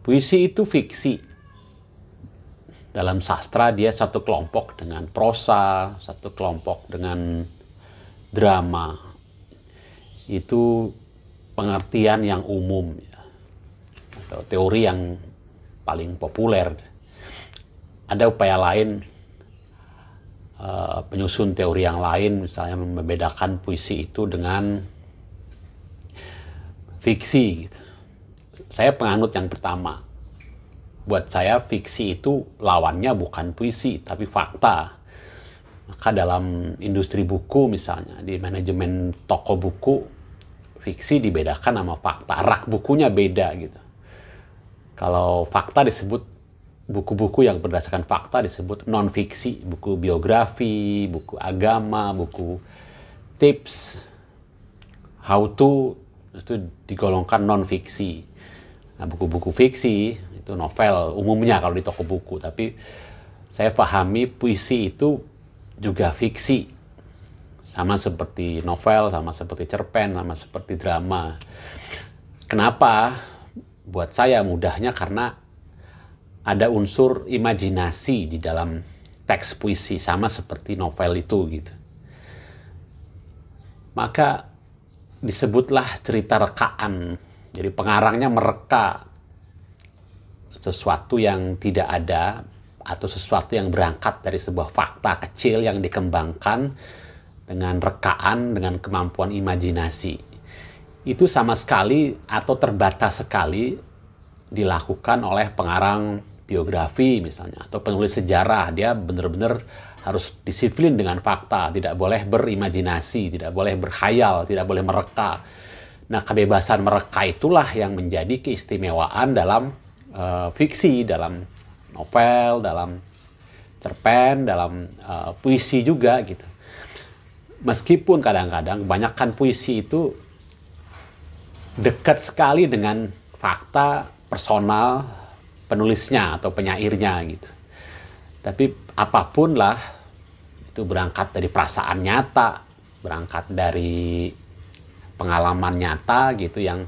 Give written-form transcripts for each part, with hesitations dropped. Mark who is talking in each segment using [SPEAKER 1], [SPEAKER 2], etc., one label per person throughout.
[SPEAKER 1] Puisi itu fiksi. Dalam sastra dia satu kelompok dengan prosa, satu kelompok dengan drama. Itu pengertian yang umum ya, atau teori yang paling populer. Ada upaya lain, penyusun teori yang lain, misalnya membedakan puisi itu dengan fiksi gitu. Saya penganut yang pertama. Buat saya fiksi itu lawannya bukan puisi, tapi fakta. Maka dalam industri buku misalnya, di manajemen toko buku, fiksi dibedakan sama fakta. Rak bukunya beda gitu. Kalau fakta disebut, buku-buku yang berdasarkan fakta disebut non-fiksi. Buku biografi, buku agama, buku tips, how to, itu digolongkan non-fiksi. Nah, buku-buku fiksi itu novel umumnya kalau di toko buku, tapi saya pahami puisi itu juga fiksi, sama seperti novel, sama seperti cerpen, sama seperti drama. Kenapa? Buat saya mudahnya karena ada unsur imajinasi di dalam teks puisi, sama seperti novel itu gitu. Maka disebutlah cerita rekaan. Jadi pengarangnya mereka sesuatu yang tidak ada atau sesuatu yang berangkat dari sebuah fakta kecil yang dikembangkan dengan rekaan, dengan kemampuan imajinasi. Itu sama sekali atau terbatas sekali dilakukan oleh pengarang biografi misalnya, atau penulis sejarah. Dia benar-benar harus disiplin dengan fakta, tidak boleh berimajinasi, tidak boleh berkhayal, tidak boleh mereka. Nah, kebebasan mereka itulah yang menjadi keistimewaan dalam fiksi, dalam novel, dalam cerpen, dalam puisi juga gitu. Meskipun kadang-kadang kebanyakan puisi itu dekat sekali dengan fakta personal penulisnya atau penyairnya gitu. Tapi apapun lah, itu berangkat dari perasaan nyata, berangkat dari pengalaman nyata gitu yang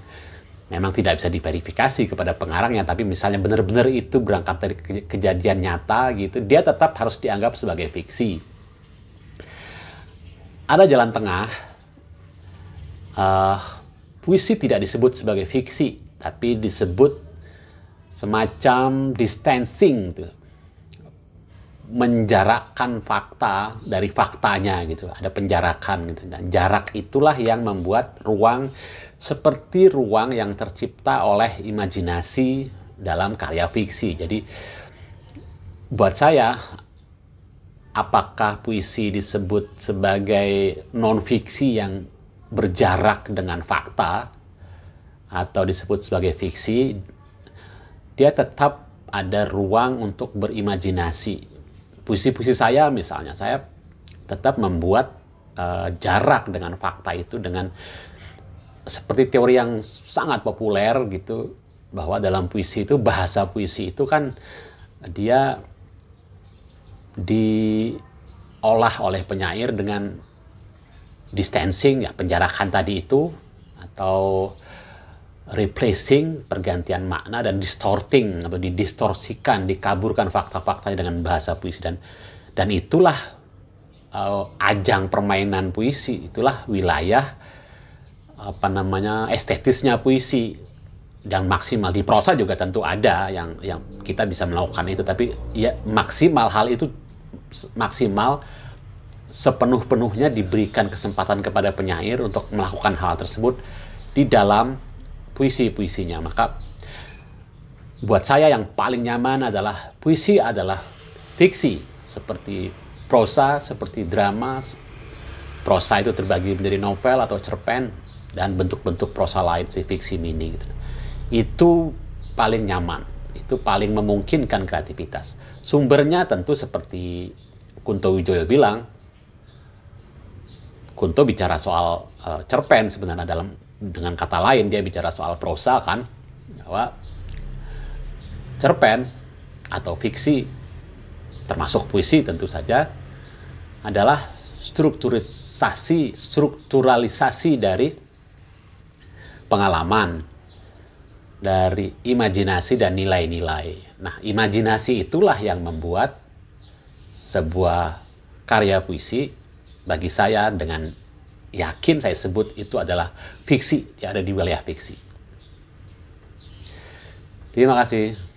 [SPEAKER 1] memang tidak bisa diverifikasi kepada pengarangnya, tapi misalnya benar-benar itu berangkat dari kejadian nyata gitu, dia tetap harus dianggap sebagai fiksi. Ada jalan tengah. Puisi tidak disebut sebagai fiksi, tapi disebut semacam distancing gitu. Menjarakkan fakta dari faktanya gitu, ada penjarakan gitu, dan jarak itulah yang membuat ruang seperti ruang yang tercipta oleh imajinasi dalam karya fiksi. Jadi buat saya, apakah puisi disebut sebagai non-fiksi yang berjarak dengan fakta atau disebut sebagai fiksi, dia tetap ada ruang untuk berimajinasi. Puisi-puisi saya misalnya, saya tetap membuat jarak dengan fakta itu dengan seperti teori yang sangat populer gitu, bahwa dalam puisi itu, bahasa puisi itu kan dia diolah oleh penyair dengan distancing, ya penjarakan tadi itu, atau replacing, pergantian makna, dan distorting atau didistorsikan, dikaburkan fakta-faktanya dengan bahasa puisi, dan itulah ajang permainan puisi, itulah wilayah estetisnya puisi. Dan maksimal di prosa juga tentu ada yang kita bisa melakukan itu, tapi ya maksimal hal itu maksimal sepenuh-penuhnya diberikan kesempatan kepada penyair untuk melakukan hal tersebut di dalam puisi-puisinya. Maka buat saya yang paling nyaman adalah puisi adalah fiksi, seperti prosa, seperti drama. Prosa itu terbagi menjadi novel atau cerpen, dan bentuk-bentuk prosa lain, fiksi mini gitu. Itu paling nyaman, itu paling memungkinkan kreativitas. Sumbernya tentu seperti Kunto Wijoyo bilang, Kunto bicara soal cerpen sebenarnya, dengan kata lain dia bicara soal prosa kan, bahwa cerpen atau fiksi termasuk puisi tentu saja adalah strukturalisasi dari pengalaman, dari imajinasi dan nilai-nilai. Nah, imajinasi itulah yang membuat sebuah karya puisi bagi saya dengan yakin saya sebut itu adalah fiksi, yang ada di wilayah fiksi. Terima kasih.